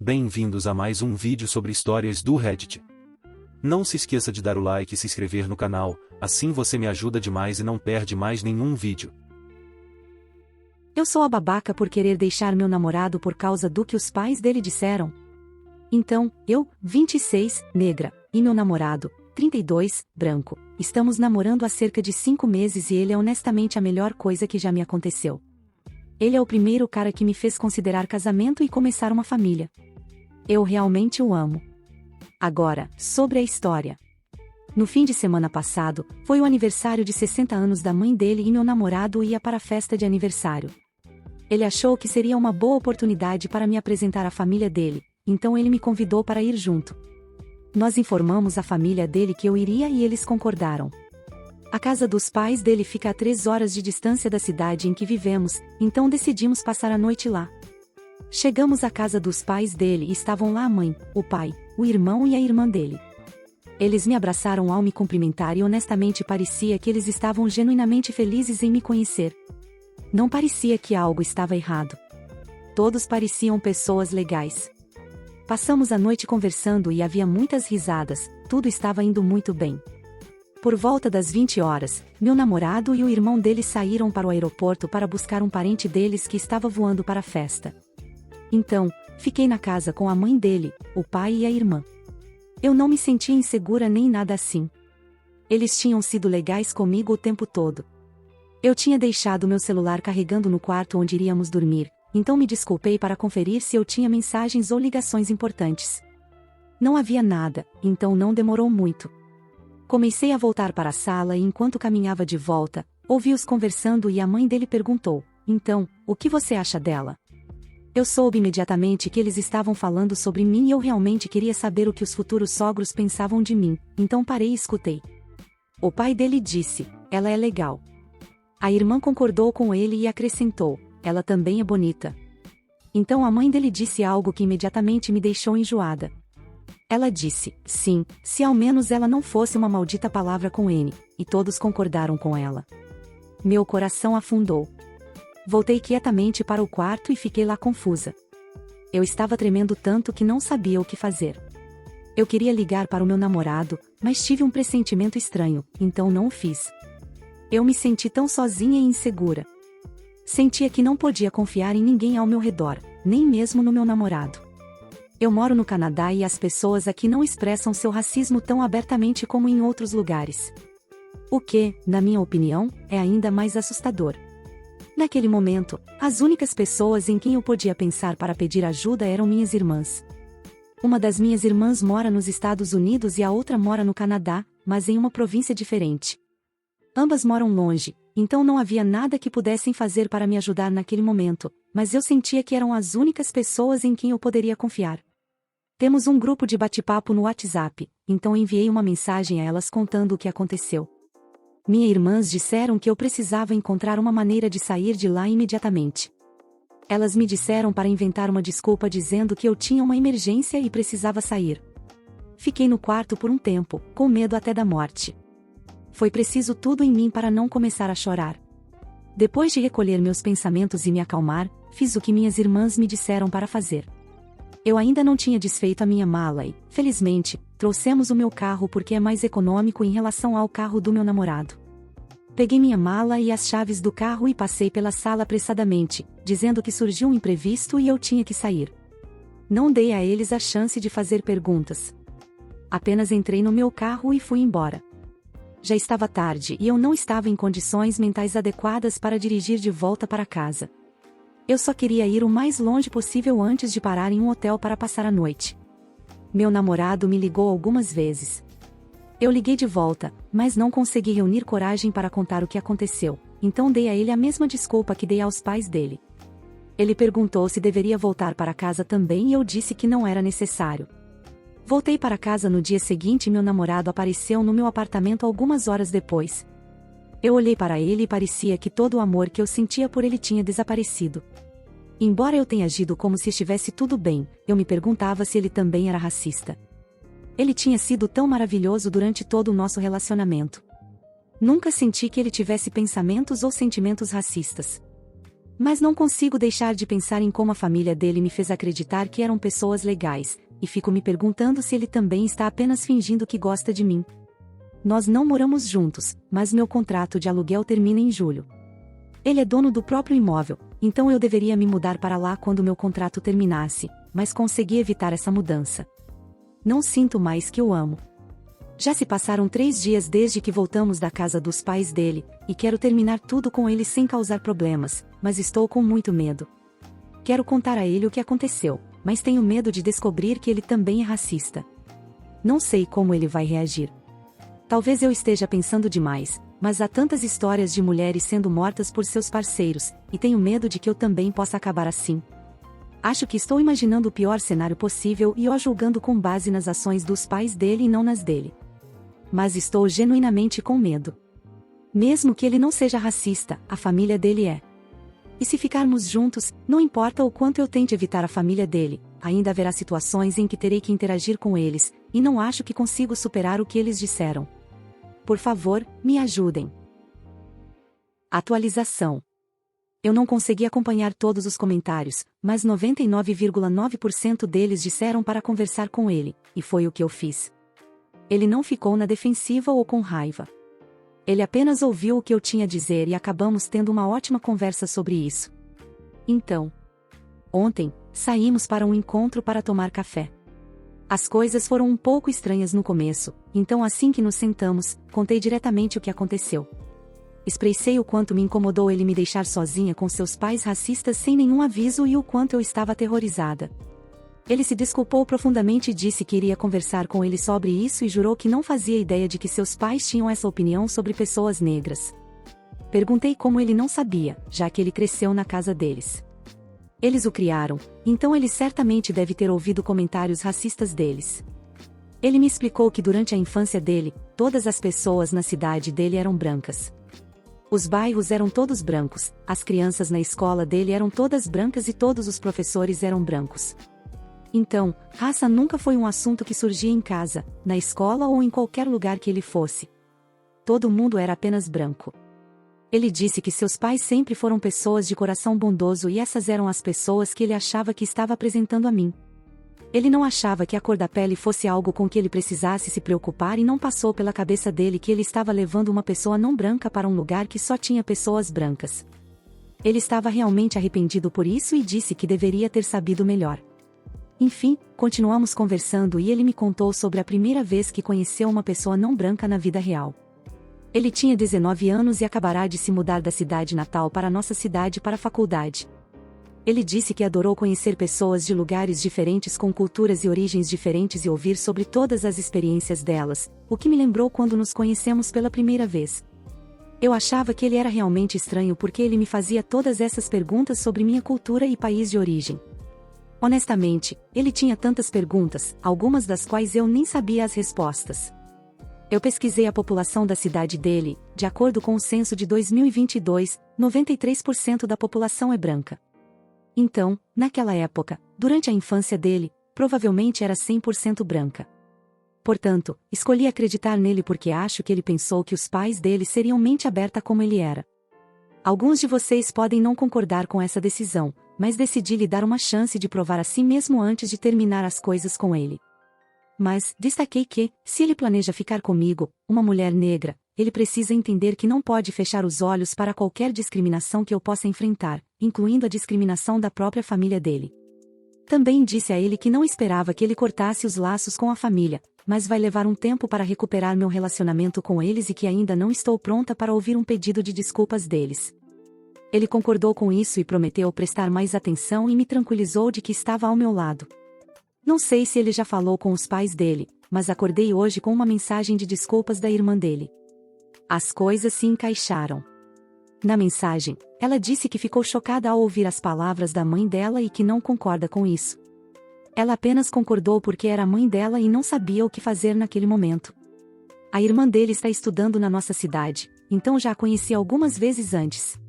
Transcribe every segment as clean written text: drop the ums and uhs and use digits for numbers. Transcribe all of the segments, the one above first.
Bem-vindos a mais um vídeo sobre histórias do Reddit. Não se esqueça de dar o like e se inscrever no canal, assim você me ajuda demais e não perde mais nenhum vídeo. Eu sou a babaca por querer deixar meu namorado por causa do que os pais dele disseram. Então, eu, 26, negra, e meu namorado, 32, branco, estamos namorando há cerca de 5 meses e ele é honestamente a melhor coisa que já me aconteceu. Ele é o primeiro cara que me fez considerar casamento e começar uma família. Eu realmente o amo. Agora, sobre a história. No fim de semana passado, foi o aniversário de 60 anos da mãe dele e meu namorado ia para a festa de aniversário. Ele achou que seria uma boa oportunidade para me apresentar à família dele, então ele me convidou para ir junto. Nós informamos a família dele que eu iria e eles concordaram. A casa dos pais dele fica a 3 horas de distância da cidade em que vivemos, então decidimos passar a noite lá. Chegamos à casa dos pais dele e estavam lá a mãe, o pai, o irmão e a irmã dele. Eles me abraçaram ao me cumprimentar e honestamente parecia que eles estavam genuinamente felizes em me conhecer. Não parecia que algo estava errado. Todos pareciam pessoas legais. Passamos a noite conversando e havia muitas risadas, tudo estava indo muito bem. Por volta das 20 horas, meu namorado e o irmão dele saíram para o aeroporto para buscar um parente deles que estava voando para a festa. Então, fiquei na casa com a mãe dele, o pai e a irmã. Eu não me sentia insegura nem nada assim. Eles tinham sido legais comigo o tempo todo. Eu tinha deixado meu celular carregando no quarto onde iríamos dormir, então me desculpei para conferir se eu tinha mensagens ou ligações importantes. Não havia nada, então não demorou muito. Comecei a voltar para a sala e enquanto caminhava de volta, ouvi-os conversando e a mãe dele perguntou: "Então, o que você acha dela?" Eu soube imediatamente que eles estavam falando sobre mim e eu realmente queria saber o que os futuros sogros pensavam de mim, então parei e escutei. O pai dele disse: "Ela é legal." A irmã concordou com ele e acrescentou: "Ela também é bonita." Então a mãe dele disse algo que imediatamente me deixou enjoada. Ela disse: "Sim, se ao menos ela não fosse uma maldita palavra com N", e todos concordaram com ela. Meu coração afundou. Voltei quietamente para o quarto e fiquei lá confusa. Eu estava tremendo tanto que não sabia o que fazer. Eu queria ligar para o meu namorado, mas tive um pressentimento estranho, então não o fiz. Eu me senti tão sozinha e insegura. Sentia que não podia confiar em ninguém ao meu redor, nem mesmo no meu namorado. Eu moro no Canadá e as pessoas aqui não expressam seu racismo tão abertamente como em outros lugares. O que, na minha opinião, é ainda mais assustador. Naquele momento, as únicas pessoas em quem eu podia pensar para pedir ajuda eram minhas irmãs. Uma das minhas irmãs mora nos Estados Unidos e a outra mora no Canadá, mas em uma província diferente. Ambas moram longe, então não havia nada que pudessem fazer para me ajudar naquele momento, mas eu sentia que eram as únicas pessoas em quem eu poderia confiar. Temos um grupo de bate-papo no WhatsApp, então enviei uma mensagem a elas contando o que aconteceu. Minhas irmãs disseram que eu precisava encontrar uma maneira de sair de lá imediatamente. Elas me disseram para inventar uma desculpa dizendo que eu tinha uma emergência e precisava sair. Fiquei no quarto por um tempo, com medo até da morte. Foi preciso tudo em mim para não começar a chorar. Depois de recolher meus pensamentos e me acalmar, fiz o que minhas irmãs me disseram para fazer. Eu ainda não tinha desfeito a minha mala e, felizmente, trouxemos o meu carro porque é mais econômico em relação ao carro do meu namorado. Peguei minha mala e as chaves do carro e passei pela sala apressadamente, dizendo que surgiu um imprevisto e eu tinha que sair. Não dei a eles a chance de fazer perguntas. Apenas entrei no meu carro e fui embora. Já estava tarde e eu não estava em condições mentais adequadas para dirigir de volta para casa. Eu só queria ir o mais longe possível antes de parar em um hotel para passar a noite. Meu namorado me ligou algumas vezes. Eu liguei de volta, mas não consegui reunir coragem para contar o que aconteceu, então dei a ele a mesma desculpa que dei aos pais dele. Ele perguntou se deveria voltar para casa também e eu disse que não era necessário. Voltei para casa no dia seguinte e meu namorado apareceu no meu apartamento algumas horas depois. Eu olhei para ele e parecia que todo o amor que eu sentia por ele tinha desaparecido. Embora eu tenha agido como se estivesse tudo bem, eu me perguntava se ele também era racista. Ele tinha sido tão maravilhoso durante todo o nosso relacionamento. Nunca senti que ele tivesse pensamentos ou sentimentos racistas. Mas não consigo deixar de pensar em como a família dele me fez acreditar que eram pessoas legais, e fico me perguntando se ele também está apenas fingindo que gosta de mim. Nós não moramos juntos, mas meu contrato de aluguel termina em julho. Ele é dono do próprio imóvel, então eu deveria me mudar para lá quando meu contrato terminasse, mas consegui evitar essa mudança. Não sinto mais que o amo. Já se passaram 3 dias desde que voltamos da casa dos pais dele, e quero terminar tudo com ele sem causar problemas, mas estou com muito medo. Quero contar a ele o que aconteceu, mas tenho medo de descobrir que ele também é racista. Não sei como ele vai reagir. Talvez eu esteja pensando demais, mas há tantas histórias de mulheres sendo mortas por seus parceiros, e tenho medo de que eu também possa acabar assim. Acho que estou imaginando o pior cenário possível e o julgando com base nas ações dos pais dele e não nas dele. Mas estou genuinamente com medo. Mesmo que ele não seja racista, a família dele é. E se ficarmos juntos, não importa o quanto eu tente evitar a família dele, ainda haverá situações em que terei que interagir com eles, e não acho que consigo superar o que eles disseram. Por favor, me ajudem. Atualização. Eu não consegui acompanhar todos os comentários, mas 99,9% deles disseram para conversar com ele, e foi o que eu fiz. Ele não ficou na defensiva ou com raiva. Ele apenas ouviu o que eu tinha a dizer e acabamos tendo uma ótima conversa sobre isso. Então, ontem, saímos para um encontro para tomar café. As coisas foram um pouco estranhas no começo, então assim que nos sentamos, contei diretamente o que aconteceu. Expressei o quanto me incomodou ele me deixar sozinha com seus pais racistas sem nenhum aviso e o quanto eu estava aterrorizada. Ele se desculpou profundamente e disse que iria conversar com ele sobre isso e jurou que não fazia ideia de que seus pais tinham essa opinião sobre pessoas negras. Perguntei como ele não sabia, já que ele cresceu na casa deles. Eles o criaram, então ele certamente deve ter ouvido comentários racistas deles. Ele me explicou que durante a infância dele, todas as pessoas na cidade dele eram brancas. Os bairros eram todos brancos, as crianças na escola dele eram todas brancas e todos os professores eram brancos. Então, raça nunca foi um assunto que surgia em casa, na escola ou em qualquer lugar que ele fosse. Todo mundo era apenas branco. Ele disse que seus pais sempre foram pessoas de coração bondoso e essas eram as pessoas que ele achava que estava apresentando a mim. Ele não achava que a cor da pele fosse algo com que ele precisasse se preocupar e não passou pela cabeça dele que ele estava levando uma pessoa não branca para um lugar que só tinha pessoas brancas. Ele estava realmente arrependido por isso e disse que deveria ter sabido melhor. Enfim, continuamos conversando e ele me contou sobre a primeira vez que conheceu uma pessoa não branca na vida real. Ele tinha 19 anos e acabará de se mudar da cidade natal para a nossa cidade para a faculdade. Ele disse que adorou conhecer pessoas de lugares diferentes com culturas e origens diferentes e ouvir sobre todas as experiências delas, o que me lembrou quando nos conhecemos pela primeira vez. Eu achava que ele era realmente estranho porque ele me fazia todas essas perguntas sobre minha cultura e país de origem. Honestamente, ele tinha tantas perguntas, algumas das quais eu nem sabia as respostas. Eu pesquisei a população da cidade dele, de acordo com o censo de 2022, 93% da população é branca. Então, naquela época, durante a infância dele, provavelmente era 100% branca. Portanto, escolhi acreditar nele porque acho que ele pensou que os pais dele seriam mente aberta como ele era. Alguns de vocês podem não concordar com essa decisão, mas decidi lhe dar uma chance de provar a si mesmo antes de terminar as coisas com ele. Mas, destaquei que, se ele planeja ficar comigo, uma mulher negra, ele precisa entender que não pode fechar os olhos para qualquer discriminação que eu possa enfrentar, incluindo a discriminação da própria família dele. Também disse a ele que não esperava que ele cortasse os laços com a família, mas vai levar um tempo para recuperar meu relacionamento com eles e que ainda não estou pronta para ouvir um pedido de desculpas deles. Ele concordou com isso e prometeu prestar mais atenção e me tranquilizou de que estava ao meu lado. Não sei se ele já falou com os pais dele, mas acordei hoje com uma mensagem de desculpas da irmã dele. As coisas se encaixaram. Na mensagem, ela disse que ficou chocada ao ouvir as palavras da mãe dela e que não concorda com isso. Ela apenas concordou porque era a mãe dela e não sabia o que fazer naquele momento. A irmã dele está estudando na nossa cidade, então já a conheci algumas vezes antes.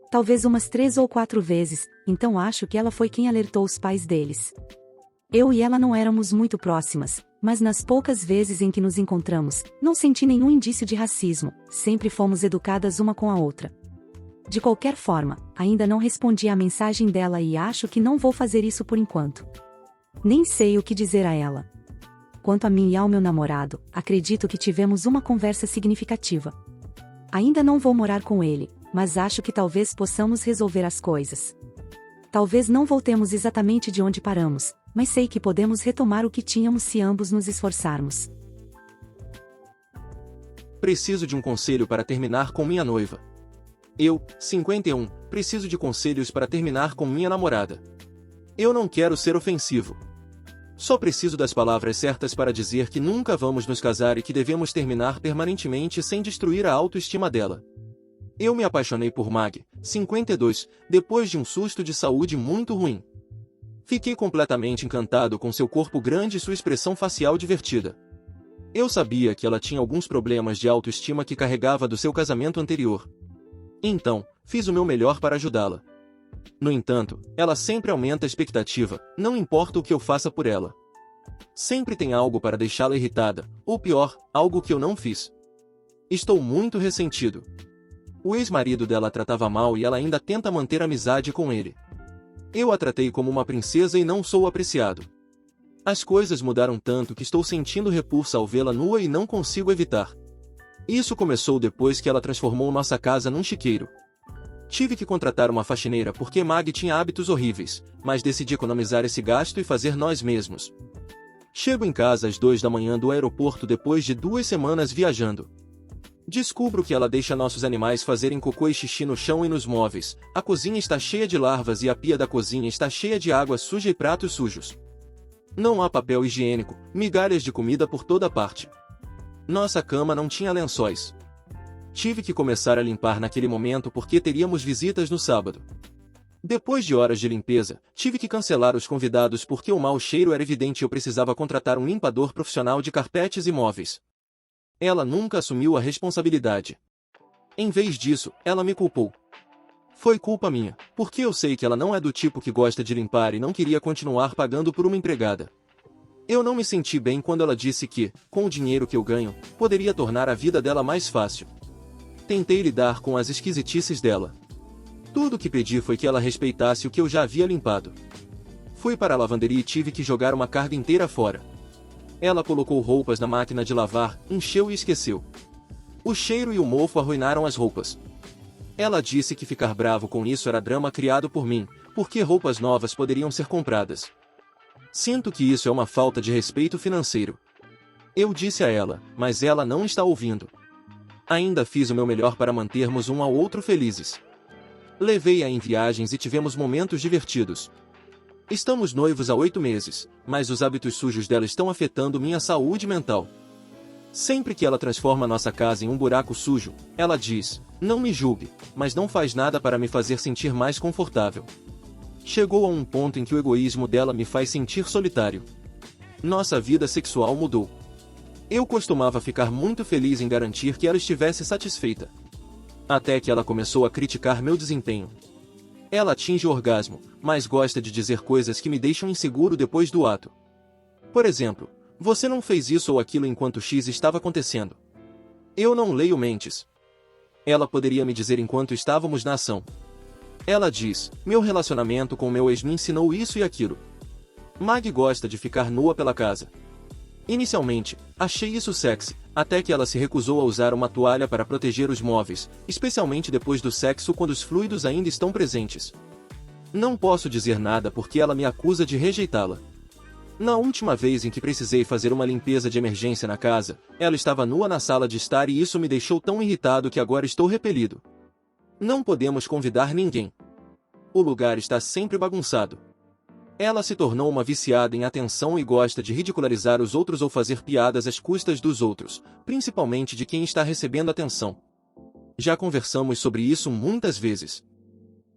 Talvez umas 3 ou 4 vezes, então acho que ela foi quem alertou os pais deles. Eu e ela não éramos muito próximas, mas nas poucas vezes em que nos encontramos, não senti nenhum indício de racismo, sempre fomos educadas uma com a outra. De qualquer forma, ainda não respondi à mensagem dela e acho que não vou fazer isso por enquanto. Nem sei o que dizer a ela. Quanto a mim e ao meu namorado, acredito que tivemos uma conversa significativa. Ainda não vou morar com ele, mas acho que talvez possamos resolver as coisas. Talvez não voltemos exatamente de onde paramos, mas sei que podemos retomar o que tínhamos se ambos nos esforçarmos. Preciso de um conselho para terminar com minha noiva. Eu, 51, preciso de conselhos para terminar com minha namorada. Eu não quero ser ofensivo. Só preciso das palavras certas para dizer que nunca vamos nos casar e que devemos terminar permanentemente sem destruir a autoestima dela. Eu me apaixonei por Mag, 52, depois de um susto de saúde muito ruim. Fiquei completamente encantado com seu corpo grande e sua expressão facial divertida. Eu sabia que ela tinha alguns problemas de autoestima que carregava do seu casamento anterior. Então, fiz o meu melhor para ajudá-la. No entanto, ela sempre aumenta a expectativa, não importa o que eu faça por ela. Sempre tem algo para deixá-la irritada, ou pior, algo que eu não fiz. Estou muito ressentido. O ex-marido dela a tratava mal e ela ainda tenta manter amizade com ele. Eu a tratei como uma princesa e não sou apreciado. As coisas mudaram tanto que estou sentindo repulsa ao vê-la nua e não consigo evitar. Isso começou depois que ela transformou nossa casa num chiqueiro. Tive que contratar uma faxineira porque Mag tinha hábitos horríveis, mas decidi economizar esse gasto e fazer nós mesmos. Chego em casa às 2 da manhã do aeroporto depois de 2 semanas viajando. Descubro que ela deixa nossos animais fazerem cocô e xixi no chão e nos móveis, a cozinha está cheia de larvas e a pia da cozinha está cheia de água suja e pratos sujos. Não há papel higiênico, migalhas de comida por toda parte. Nossa cama não tinha lençóis. Tive que começar a limpar naquele momento porque teríamos visitas no sábado. Depois de horas de limpeza, tive que cancelar os convidados porque o mau cheiro era evidente e eu precisava contratar um limpador profissional de carpetes e móveis. Ela nunca assumiu a responsabilidade. Em vez disso, ela me culpou. Foi culpa minha, porque eu sei que ela não é do tipo que gosta de limpar e não queria continuar pagando por uma empregada. Eu não me senti bem quando ela disse que, com o dinheiro que eu ganho, poderia tornar a vida dela mais fácil. Tentei lidar com as esquisitices dela. Tudo o que pedi foi que ela respeitasse o que eu já havia limpado. Fui para a lavanderia e tive que jogar uma carga inteira fora. Ela colocou roupas na máquina de lavar, encheu e esqueceu. O cheiro e o mofo arruinaram as roupas. Ela disse que ficar bravo com isso era drama criado por mim, porque roupas novas poderiam ser compradas. Sinto que isso é uma falta de respeito financeiro. Eu disse a ela, mas ela não está ouvindo. Ainda fiz o meu melhor para mantermos um ao outro felizes. Levei-a em viagens e tivemos momentos divertidos. Estamos noivos há 8 meses, mas os hábitos sujos dela estão afetando minha saúde mental. Sempre que ela transforma nossa casa em um buraco sujo, ela diz, não me julgue, mas não faz nada para me fazer sentir mais confortável. Chegou a um ponto em que o egoísmo dela me faz sentir solitário. Nossa vida sexual mudou. Eu costumava ficar muito feliz em garantir que ela estivesse satisfeita. Até que ela começou a criticar meu desempenho. Ela atinge o orgasmo, mas gosta de dizer coisas que me deixam inseguro depois do ato. Por exemplo, você não fez isso ou aquilo enquanto X estava acontecendo. Eu não leio mentes. Ela poderia me dizer enquanto estávamos na ação. Ela diz, meu relacionamento com meu ex me ensinou isso e aquilo. Mag gosta de ficar nua pela casa. Inicialmente, achei isso sexy, até que ela se recusou a usar uma toalha para proteger os móveis, especialmente depois do sexo quando os fluidos ainda estão presentes. Não posso dizer nada porque ela me acusa de rejeitá-la. Na última vez em que precisei fazer uma limpeza de emergência na casa, ela estava nua na sala de estar e isso me deixou tão irritado que agora estou repelido. Não podemos convidar ninguém. O lugar está sempre bagunçado. Ela se tornou uma viciada em atenção e gosta de ridicularizar os outros ou fazer piadas às custas dos outros, principalmente de quem está recebendo atenção. Já conversamos sobre isso muitas vezes.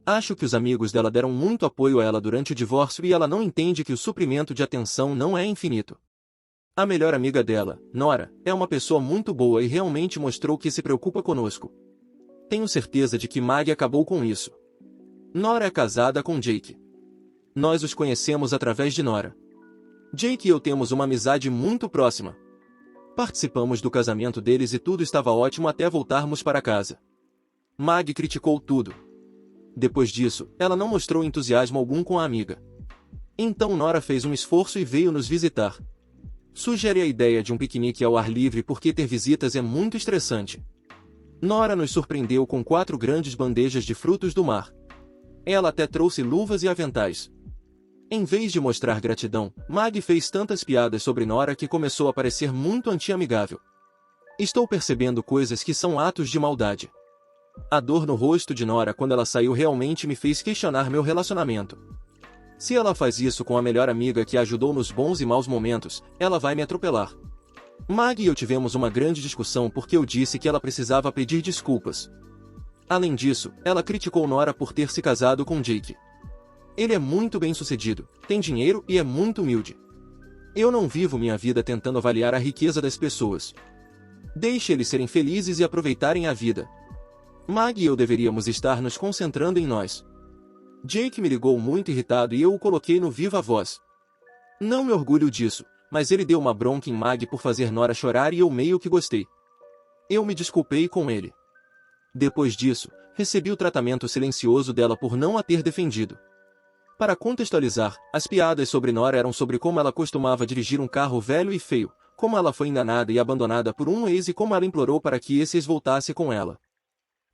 Acho que os amigos dela deram muito apoio a ela durante o divórcio e ela não entende que o suprimento de atenção não é infinito. A melhor amiga dela, Nora, é uma pessoa muito boa e realmente mostrou que se preocupa conosco. Tenho certeza de que Mag acabou com isso. Nora é casada com Jake. Nós os conhecemos através de Nora. Jake e eu temos uma amizade muito próxima. Participamos do casamento deles e tudo estava ótimo até voltarmos para casa. Mag criticou tudo. Depois disso, ela não mostrou entusiasmo algum com a amiga. Então Nora fez um esforço e veio nos visitar. Sugere a ideia de um piquenique ao ar livre porque ter visitas é muito estressante. Nora nos surpreendeu com 4 grandes bandejas de frutos do mar. Ela até trouxe luvas e aventais. Em vez de mostrar gratidão, Mag fez tantas piadas sobre Nora que começou a parecer muito anti-amigável. Estou percebendo coisas que são atos de maldade. A dor no rosto de Nora quando ela saiu realmente me fez questionar meu relacionamento. Se ela faz isso com a melhor amiga que a ajudou nos bons e maus momentos, ela vai me atropelar. Mag e eu tivemos uma grande discussão porque eu disse que ela precisava pedir desculpas. Além disso, ela criticou Nora por ter se casado com Jake. Ele é muito bem-sucedido, tem dinheiro e é muito humilde. Eu não vivo minha vida tentando avaliar a riqueza das pessoas. Deixe eles serem felizes e aproveitarem a vida. Mag e eu deveríamos estar nos concentrando em nós. Jake me ligou muito irritado e eu o coloquei no viva voz. Não me orgulho disso, mas ele deu uma bronca em Mag por fazer Nora chorar e eu meio que gostei. Eu me desculpei com ele. Depois disso, recebi o tratamento silencioso dela por não a ter defendido. Para contextualizar, as piadas sobre Nora eram sobre como ela costumava dirigir um carro velho e feio, como ela foi enganada e abandonada por um ex e como ela implorou para que esse ex voltasse com ela.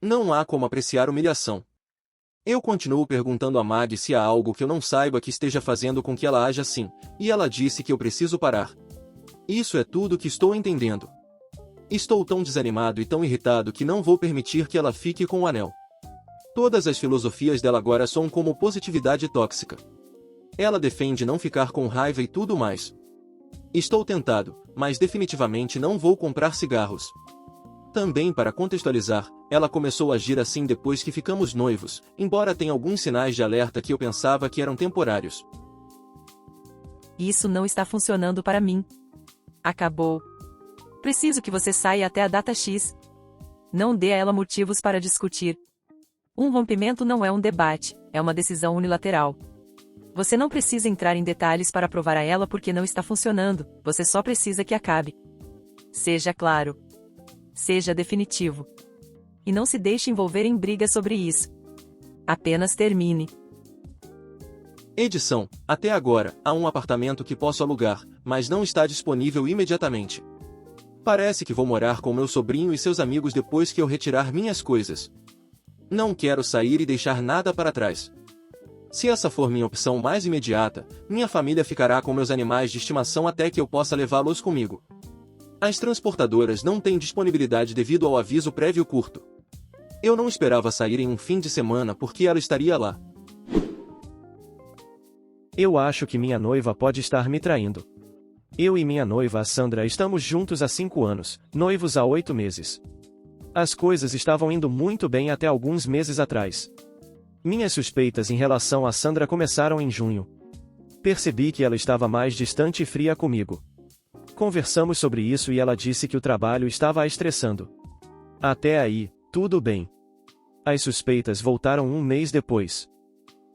Não há como apreciar humilhação. Eu continuo perguntando a Mag se há algo que eu não saiba que esteja fazendo com que ela haja assim, e ela disse que eu preciso parar. Isso é tudo que estou entendendo. Estou tão desanimado e tão irritado que não vou permitir que ela fique com o anel. Todas as filosofias dela agora são como positividade tóxica. Ela defende não ficar com raiva e tudo mais. Estou tentado, mas definitivamente não vou comprar cigarros. Também para contextualizar, ela começou a agir assim depois que ficamos noivos, embora tenha alguns sinais de alerta que eu pensava que eram temporários. Isso não está funcionando para mim. Acabou. Preciso que você saia até a data X. Não dê a ela motivos para discutir. Um rompimento não é um debate, é uma decisão unilateral. Você não precisa entrar em detalhes para provar a ela porque não está funcionando, você só precisa que acabe. Seja claro. Seja definitivo. E não se deixe envolver em briga sobre isso. Apenas termine. Edição: até agora, há um apartamento que posso alugar, mas não está disponível imediatamente. Parece que vou morar com meu sobrinho e seus amigos depois que eu retirar minhas coisas. Não quero sair e deixar nada para trás. Se essa for minha opção mais imediata, minha família ficará com meus animais de estimação até que eu possa levá-los comigo. As transportadoras não têm disponibilidade devido ao aviso prévio curto. Eu não esperava sair em um fim de semana porque ela estaria lá. Eu acho que minha noiva pode estar me traindo. Eu e minha noiva, a Sandra, estamos juntos há 5 anos, noivos há 8 meses. As coisas estavam indo muito bem até alguns meses atrás. Minhas suspeitas em relação a Sandra começaram em junho. Percebi que ela estava mais distante e fria comigo. Conversamos sobre isso e ela disse que o trabalho estava a estressando. Até aí, tudo bem. As suspeitas voltaram um mês depois.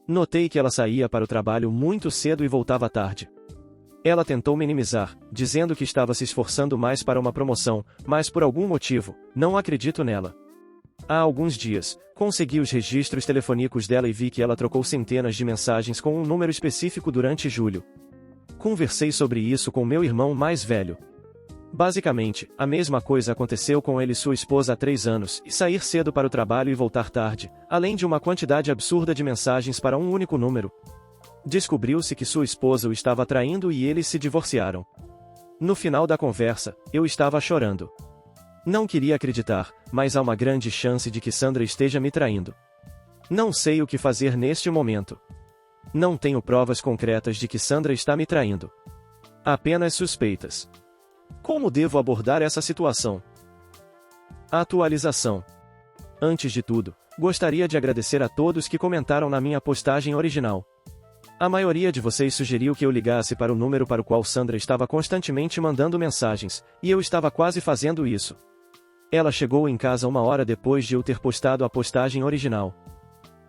Notei que ela saía para o trabalho muito cedo e voltava tarde. Ela tentou minimizar, dizendo que estava se esforçando mais para uma promoção, mas por algum motivo, não acredito nela. Há alguns dias, consegui os registros telefônicos dela e vi que ela trocou centenas de mensagens com um número específico durante julho. Conversei sobre isso com meu irmão mais velho. Basicamente, a mesma coisa aconteceu com ele e sua esposa há 3 anos, e sair cedo para o trabalho e voltar tarde, além de uma quantidade absurda de mensagens para um único número. Descobriu-se que sua esposa o estava traindo e eles se divorciaram. No final da conversa, eu estava chorando. Não queria acreditar, mas há uma grande chance de que Sandra esteja me traindo. Não sei o que fazer neste momento. Não tenho provas concretas de que Sandra está me traindo. Apenas suspeitas. Como devo abordar essa situação? Atualização. Antes de tudo, gostaria de agradecer a todos que comentaram na minha postagem original. A maioria de vocês sugeriu que eu ligasse para o número para o qual Sandra estava constantemente mandando mensagens, e eu estava quase fazendo isso. Ela chegou em casa 1 hora depois de eu ter postado a postagem original.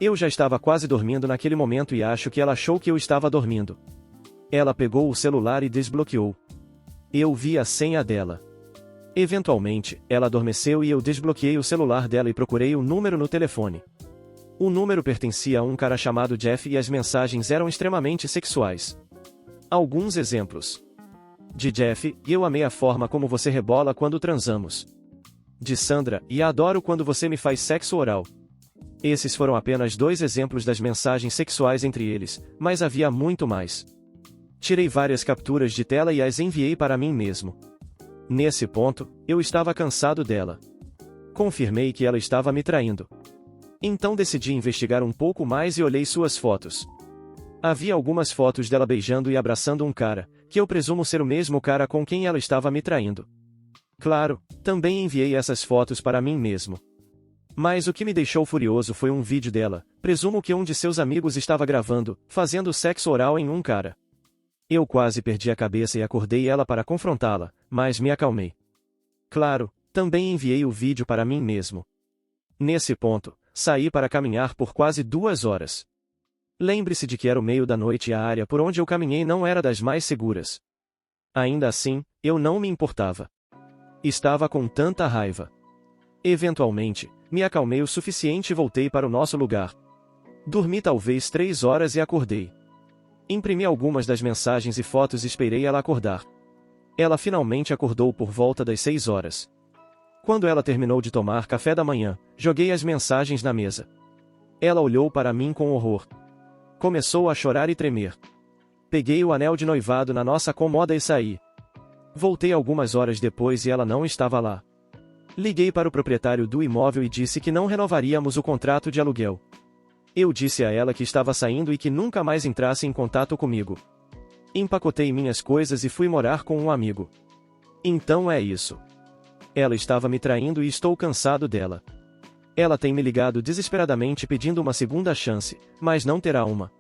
Eu já estava quase dormindo naquele momento e acho que ela achou que eu estava dormindo. Ela pegou o celular e desbloqueou. Eu vi a senha dela. Eventualmente, ela adormeceu e eu desbloqueei o celular dela e procurei o número no telefone. O número pertencia a um cara chamado Jeff e as mensagens eram extremamente sexuais. Alguns exemplos. De Jeff: eu amei a forma como você rebola quando transamos. De Sandra: e adoro quando você me faz sexo oral. Esses foram apenas 2 exemplos das mensagens sexuais entre eles, mas havia muito mais. Tirei várias capturas de tela e as enviei para mim mesmo. Nesse ponto, eu estava cansado dela. Confirmei que ela estava me traindo. Então decidi investigar um pouco mais e olhei suas fotos. Havia algumas fotos dela beijando e abraçando um cara, que eu presumo ser o mesmo cara com quem ela estava me traindo. Claro, também enviei essas fotos para mim mesmo. Mas o que me deixou furioso foi um vídeo dela, presumo que um de seus amigos estava gravando, fazendo sexo oral em um cara. Eu quase perdi a cabeça e acordei ela para confrontá-la, mas me acalmei. Claro, também enviei o vídeo para mim mesmo. Nesse ponto, saí para caminhar por quase 2 horas. Lembre-se de que era o meio da noite e a área por onde eu caminhei não era das mais seguras. Ainda assim, eu não me importava. Estava com tanta raiva. Eventualmente, me acalmei o suficiente e voltei para o nosso lugar. Dormi talvez 3 horas e acordei. Imprimi algumas das mensagens e fotos e esperei ela acordar. Ela finalmente acordou por volta das 6 horas. Quando ela terminou de tomar café da manhã, joguei as mensagens na mesa. Ela olhou para mim com horror. Começou a chorar e tremer. Peguei o anel de noivado na nossa cômoda e saí. Voltei algumas horas depois e ela não estava lá. Liguei para o proprietário do imóvel e disse que não renovaríamos o contrato de aluguel. Eu disse a ela que estava saindo e que nunca mais entrasse em contato comigo. Empacotei minhas coisas e fui morar com um amigo. Então é isso. Ela estava me traindo e estou cansado dela. Ela tem me ligado desesperadamente pedindo uma segunda chance, mas não terá uma.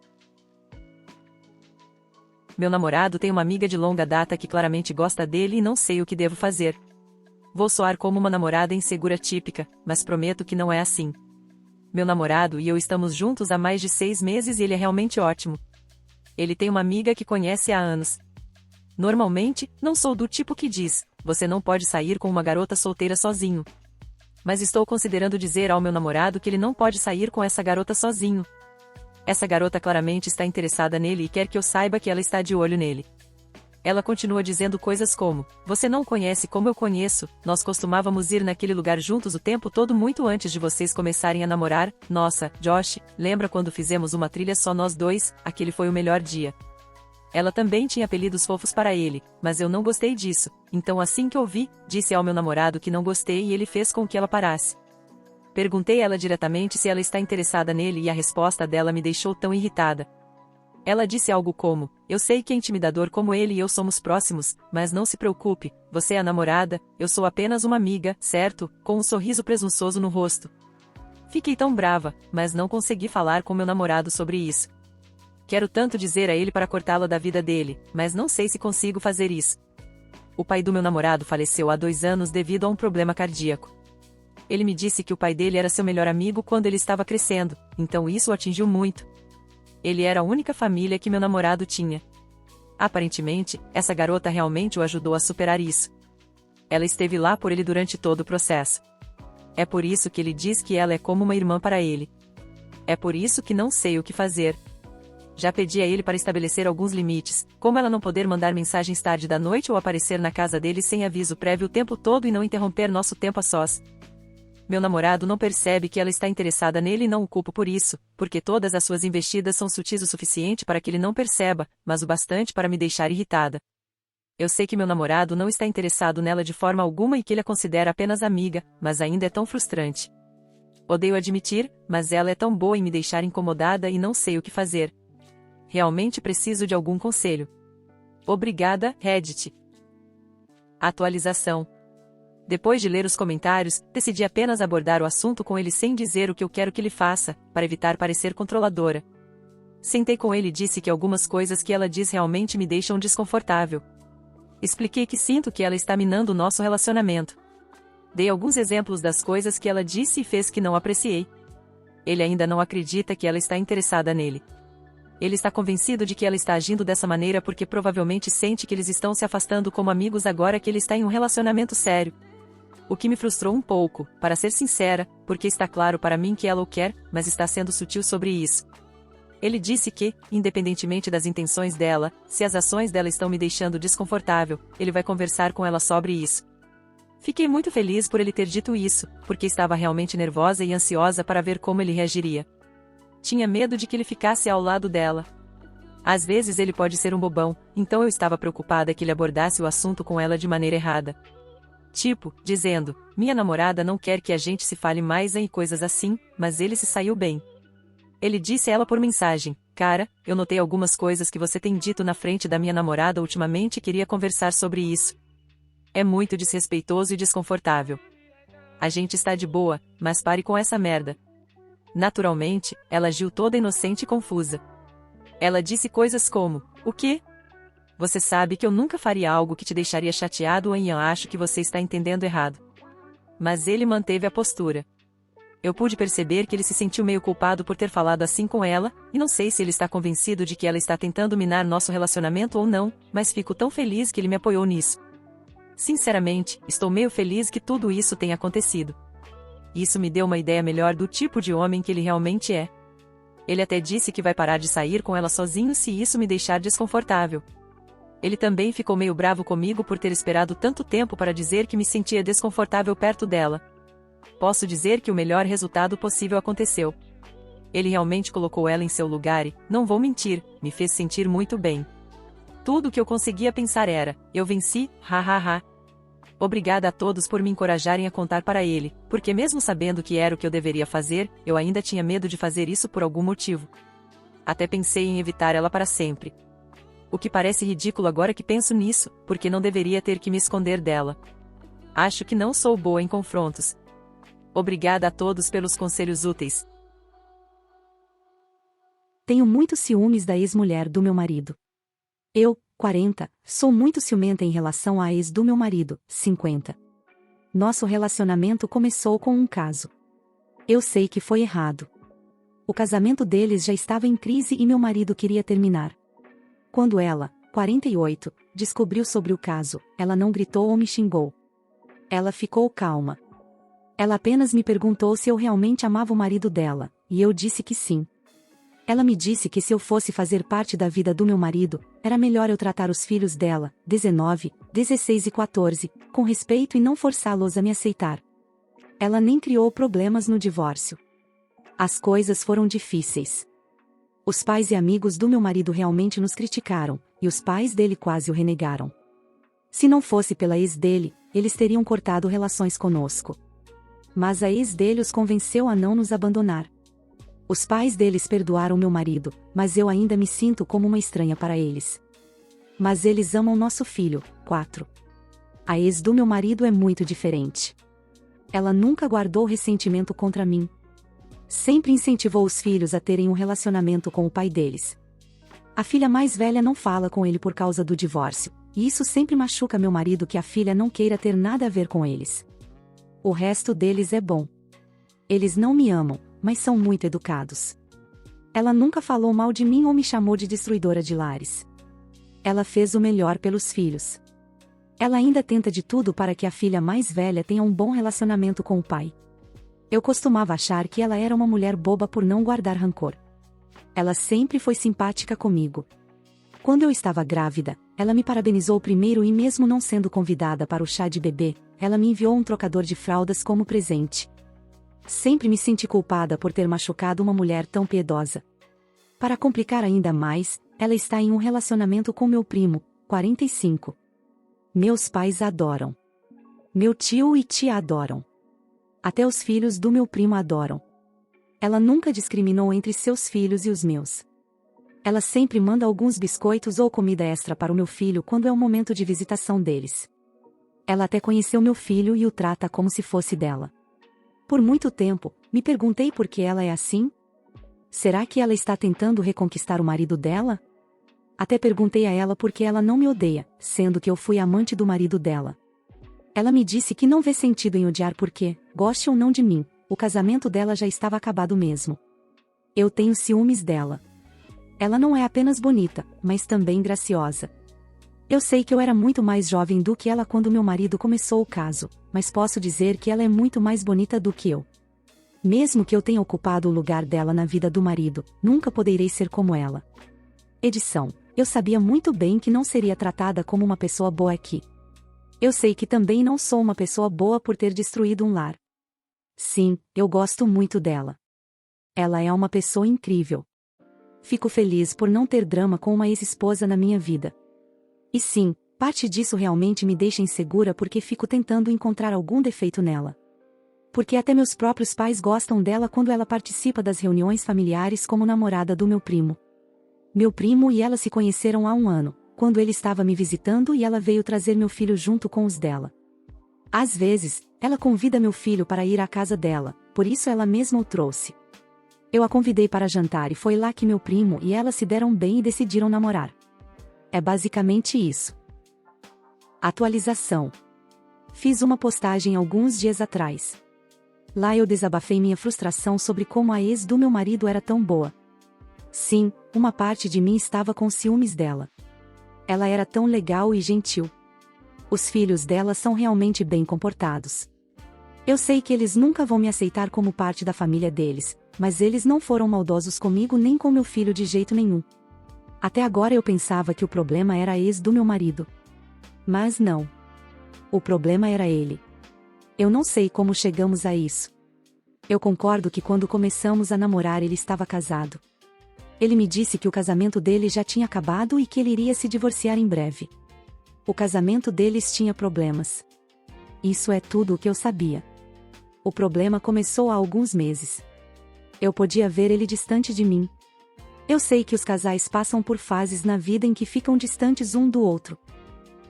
Meu namorado tem uma amiga de longa data que claramente gosta dele e não sei o que devo fazer. Vou soar como uma namorada insegura típica, mas prometo que não é assim. Meu namorado e eu estamos juntos há mais de 6 meses e ele é realmente ótimo. Ele tem uma amiga que conhece há anos. Normalmente, não sou do tipo que diz: você não pode sair com uma garota solteira sozinho. Mas estou considerando dizer ao meu namorado que ele não pode sair com essa garota sozinho. Essa garota claramente está interessada nele e quer que eu saiba que ela está de olho nele. Ela continua dizendo coisas como: você não conhece como eu conheço, nós costumávamos ir naquele lugar juntos o tempo todo muito antes de vocês começarem a namorar. Nossa, Josh, lembra quando fizemos uma trilha só nós dois? Aquele foi o melhor dia. Ela também tinha apelidos fofos para ele, mas eu não gostei disso, então assim que ouvi, disse ao meu namorado que não gostei e ele fez com que ela parasse. Perguntei a ela diretamente se ela está interessada nele e a resposta dela me deixou tão irritada. Ela disse algo como: eu sei que é intimidador como ele e eu somos próximos, mas não se preocupe, você é a namorada, eu sou apenas uma amiga, certo? Com um sorriso presunçoso no rosto. Fiquei tão brava, mas não consegui falar com meu namorado sobre isso. Quero tanto dizer a ele para cortá-la da vida dele, mas não sei se consigo fazer isso. O pai do meu namorado faleceu há 2 anos devido a um problema cardíaco. Ele me disse que o pai dele era seu melhor amigo quando ele estava crescendo, então isso o atingiu muito. Ele era a única família que meu namorado tinha. Aparentemente, essa garota realmente o ajudou a superar isso. Ela esteve lá por ele durante todo o processo. É por isso que ele diz que ela é como uma irmã para ele. É por isso que não sei o que fazer. Já pedi a ele para estabelecer alguns limites, como ela não poder mandar mensagens tarde da noite ou aparecer na casa dele sem aviso prévio o tempo todo e não interromper nosso tempo a sós. Meu namorado não percebe que ela está interessada nele e não o culpo por isso, porque todas as suas investidas são sutis o suficiente para que ele não perceba, mas o bastante para me deixar irritada. Eu sei que meu namorado não está interessado nela de forma alguma e que ele a considera apenas amiga, mas ainda é tão frustrante. Odeio admitir, mas ela é tão boa em me deixar incomodada e não sei o que fazer. Realmente preciso de algum conselho. Obrigada, Reddit. Atualização. Depois de ler os comentários, decidi apenas abordar o assunto com ele sem dizer o que eu quero que ele faça, para evitar parecer controladora. Sentei com ele e disse que algumas coisas que ela diz realmente me deixam desconfortável. Expliquei que sinto que ela está minando o nosso relacionamento. Dei alguns exemplos das coisas que ela disse e fez que não apreciei. Ele ainda não acredita que ela está interessada nele. Ele está convencido de que ela está agindo dessa maneira porque provavelmente sente que eles estão se afastando como amigos agora que ele está em um relacionamento sério. O que me frustrou um pouco, para ser sincera, porque está claro para mim que ela o quer, mas está sendo sutil sobre isso. Ele disse que, independentemente das intenções dela, se as ações dela estão me deixando desconfortável, ele vai conversar com ela sobre isso. Fiquei muito feliz por ele ter dito isso, porque estava realmente nervosa e ansiosa para ver como ele reagiria. Tinha medo de que ele ficasse ao lado dela. Às vezes ele pode ser um bobão, então eu estava preocupada que ele abordasse o assunto com ela de maneira errada. Tipo, dizendo, minha namorada não quer que a gente se fale mais em coisas assim, mas ele se saiu bem. Ele disse a ela por mensagem, cara, eu notei algumas coisas que você tem dito na frente da minha namorada ultimamente e queria conversar sobre isso. É muito desrespeitoso e desconfortável. A gente está de boa, mas pare com essa merda. Naturalmente, ela agiu toda inocente e confusa. Ela disse coisas como, o quê? Você sabe que eu nunca faria algo que te deixaria chateado e eu acho que você está entendendo errado. Mas ele manteve a postura. Eu pude perceber que ele se sentiu meio culpado por ter falado assim com ela, e não sei se ele está convencido de que ela está tentando minar nosso relacionamento ou não, mas fico tão feliz que ele me apoiou nisso. Sinceramente, estou meio feliz que tudo isso tenha acontecido. Isso me deu uma ideia melhor do tipo de homem que ele realmente é. Ele até disse que vai parar de sair com ela sozinho se isso me deixar desconfortável. Ele também ficou meio bravo comigo por ter esperado tanto tempo para dizer que me sentia desconfortável perto dela. Posso dizer que o melhor resultado possível aconteceu. Ele realmente colocou ela em seu lugar e, não vou mentir, me fez sentir muito bem. Tudo o que eu conseguia pensar era, eu venci, hahaha. Obrigada a todos por me encorajarem a contar para ele, porque mesmo sabendo que era o que eu deveria fazer, eu ainda tinha medo de fazer isso por algum motivo. Até pensei em evitar ela para sempre. O que parece ridículo agora que penso nisso, porque não deveria ter que me esconder dela. Acho que não sou boa em confrontos. Obrigada a todos pelos conselhos úteis. Tenho muitos ciúmes da ex-mulher do meu marido. Eu, 40, sou muito ciumenta em relação à ex do meu marido, 50. Nosso relacionamento começou com um caso. Eu sei que foi errado. O casamento deles já estava em crise e meu marido queria terminar. Quando ela, 48, descobriu sobre o caso, ela não gritou ou me xingou. Ela ficou calma. Ela apenas me perguntou se eu realmente amava o marido dela, e eu disse que sim. Ela me disse que se eu fosse fazer parte da vida do meu marido, era melhor eu tratar os filhos dela, 19, 16 e 14, com respeito e não forçá-los a me aceitar. Ela nem criou problemas no divórcio. As coisas foram difíceis. Os pais e amigos do meu marido realmente nos criticaram, e os pais dele quase o renegaram. Se não fosse pela ex dele, eles teriam cortado relações conosco. Mas a ex dele os convenceu a não nos abandonar. Os pais deles perdoaram meu marido, mas eu ainda me sinto como uma estranha para eles. Mas eles amam nosso filho, 4. A ex do meu marido é muito diferente. Ela nunca guardou ressentimento contra mim. Sempre incentivou os filhos a terem um relacionamento com o pai deles. A filha mais velha não fala com ele por causa do divórcio, e isso sempre machuca meu marido que a filha não queira ter nada a ver com eles. O resto deles é bom. Eles não me amam, mas são muito educados. Ela nunca falou mal de mim ou me chamou de destruidora de lares. Ela fez o melhor pelos filhos. Ela ainda tenta de tudo para que a filha mais velha tenha um bom relacionamento com o pai. Eu costumava achar que ela era uma mulher boba por não guardar rancor. Ela sempre foi simpática comigo. Quando eu estava grávida, ela me parabenizou primeiro e mesmo não sendo convidada para o chá de bebê, ela me enviou um trocador de fraldas como presente. Sempre me senti culpada por ter machucado uma mulher tão piedosa. Para complicar ainda mais, ela está em um relacionamento com meu primo, 45. Meus pais a adoram. Meu tio e tia adoram. Até os filhos do meu primo adoram. Ela nunca discriminou entre seus filhos e os meus. Ela sempre manda alguns biscoitos ou comida extra para o meu filho quando é o momento de visitação deles. Ela até conheceu meu filho e o trata como se fosse dela. Por muito tempo, me perguntei por que ela é assim. Será que ela está tentando reconquistar o marido dela? Até perguntei a ela por que ela não me odeia, sendo que eu fui amante do marido dela. Ela me disse que não vê sentido em odiar porque, goste ou não de mim, o casamento dela já estava acabado mesmo. Eu tenho ciúmes dela. Ela não é apenas bonita, mas também graciosa. Eu sei que eu era muito mais jovem do que ela quando meu marido começou o caso, mas posso dizer que ela é muito mais bonita do que eu. Mesmo que eu tenha ocupado o lugar dela na vida do marido, nunca poderei ser como ela. Edição. Eu sabia muito bem que não seria tratada como uma pessoa boa aqui. Eu sei que também não sou uma pessoa boa por ter destruído um lar. Sim, eu gosto muito dela. Ela é uma pessoa incrível. Fico feliz por não ter drama com uma ex-esposa na minha vida. E sim, parte disso realmente me deixa insegura porque fico tentando encontrar algum defeito nela. Porque até meus próprios pais gostam dela quando ela participa das reuniões familiares como namorada do meu primo. Meu primo e ela se conheceram há 1 ano, quando ele estava me visitando e ela veio trazer meu filho junto com os dela. Às vezes, ela convida meu filho para ir à casa dela, por isso ela mesma o trouxe. Eu a convidei para jantar e foi lá que meu primo e ela se deram bem e decidiram namorar. É basicamente isso. Atualização. Fiz uma postagem alguns dias atrás. Lá eu desabafei minha frustração sobre como a ex do meu marido era tão boa. Sim, uma parte de mim estava com ciúmes dela. Ela era tão legal e gentil. Os filhos dela são realmente bem comportados. Eu sei que eles nunca vão me aceitar como parte da família deles, mas eles não foram maldosos comigo nem com meu filho de jeito nenhum. Até agora eu pensava que o problema era a ex do meu marido. Mas não. O problema era ele. Eu não sei como chegamos a isso. Eu concordo que quando começamos a namorar ele estava casado. Ele me disse que o casamento dele já tinha acabado e que ele iria se divorciar em breve. O casamento deles tinha problemas. Isso é tudo o que eu sabia. O problema começou há alguns meses. Eu podia ver ele distante de mim. Eu sei que os casais passam por fases na vida em que ficam distantes um do outro.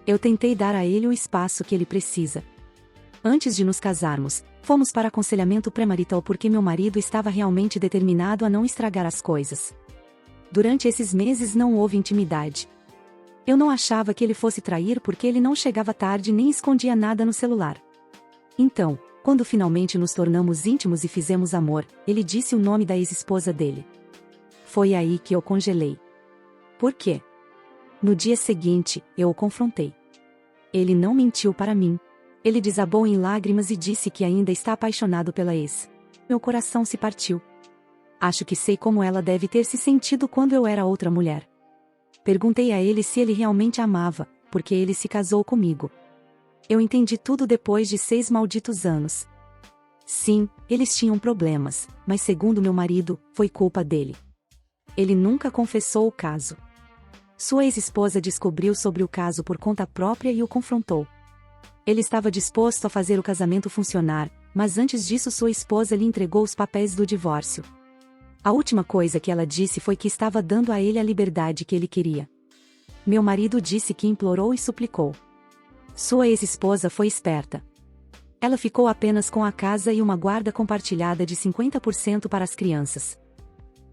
Eu tentei dar a ele o espaço que ele precisa. Antes de nos casarmos, fomos para aconselhamento pré-marital porque meu marido estava realmente determinado a não estragar as coisas. Durante esses meses não houve intimidade. Eu não achava que ele fosse trair porque ele não chegava tarde nem escondia nada no celular. Então, quando finalmente nos tornamos íntimos e fizemos amor, ele disse o nome da ex-esposa dele. Foi aí que eu congelei. Por quê? No dia seguinte, eu o confrontei. Ele não mentiu para mim. Ele desabou em lágrimas e disse que ainda está apaixonado pela ex. Meu coração se partiu. Acho que sei como ela deve ter se sentido quando eu era outra mulher. Perguntei a ele se ele realmente a amava, porque ele se casou comigo. Eu entendi tudo depois de 6 malditos anos. Sim, eles tinham problemas, mas segundo meu marido, foi culpa dele. Ele nunca confessou o caso. Sua ex-esposa descobriu sobre o caso por conta própria e o confrontou. Ele estava disposto a fazer o casamento funcionar, mas antes disso sua esposa lhe entregou os papéis do divórcio. A última coisa que ela disse foi que estava dando a ele a liberdade que ele queria. Meu marido disse que implorou e suplicou. Sua ex-esposa foi esperta. Ela ficou apenas com a casa e uma guarda compartilhada de 50% para as crianças.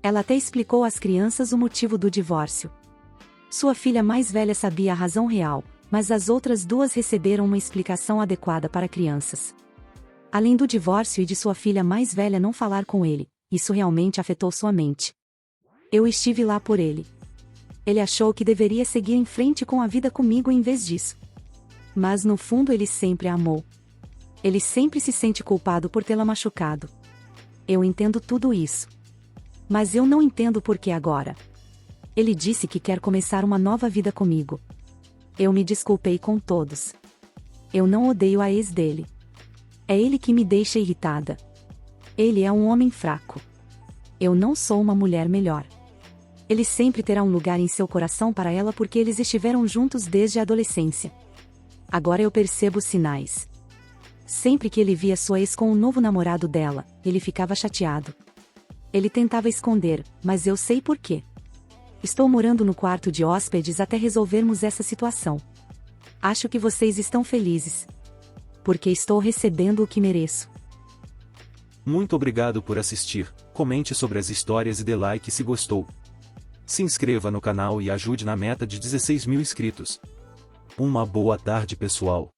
Ela até explicou às crianças o motivo do divórcio. Sua filha mais velha sabia a razão real, mas as outras 2 receberam uma explicação adequada para crianças. Além do divórcio e de sua filha mais velha não falar com ele, isso realmente afetou sua mente. Eu estive lá por ele. Ele achou que deveria seguir em frente com a vida comigo em vez disso. Mas no fundo ele sempre a amou. Ele sempre se sente culpado por tê-la machucado. Eu entendo tudo isso. Mas eu não entendo por que agora. Ele disse que quer começar uma nova vida comigo. Eu me desculpei com todos. Eu não odeio a ex dele. É ele que me deixa irritada. Ele é um homem fraco. Eu não sou uma mulher melhor. Ele sempre terá um lugar em seu coração para ela porque eles estiveram juntos desde a adolescência. Agora eu percebo os sinais. Sempre que ele via sua ex com o novo namorado dela, ele ficava chateado. Ele tentava esconder, mas eu sei por quê. Estou morando no quarto de hóspedes até resolvermos essa situação. Acho que vocês estão felizes. Porque estou recebendo o que mereço. Muito obrigado por assistir, comente sobre as histórias e dê like se gostou. Se inscreva no canal e ajude na meta de 16 mil inscritos. Uma boa tarde pessoal.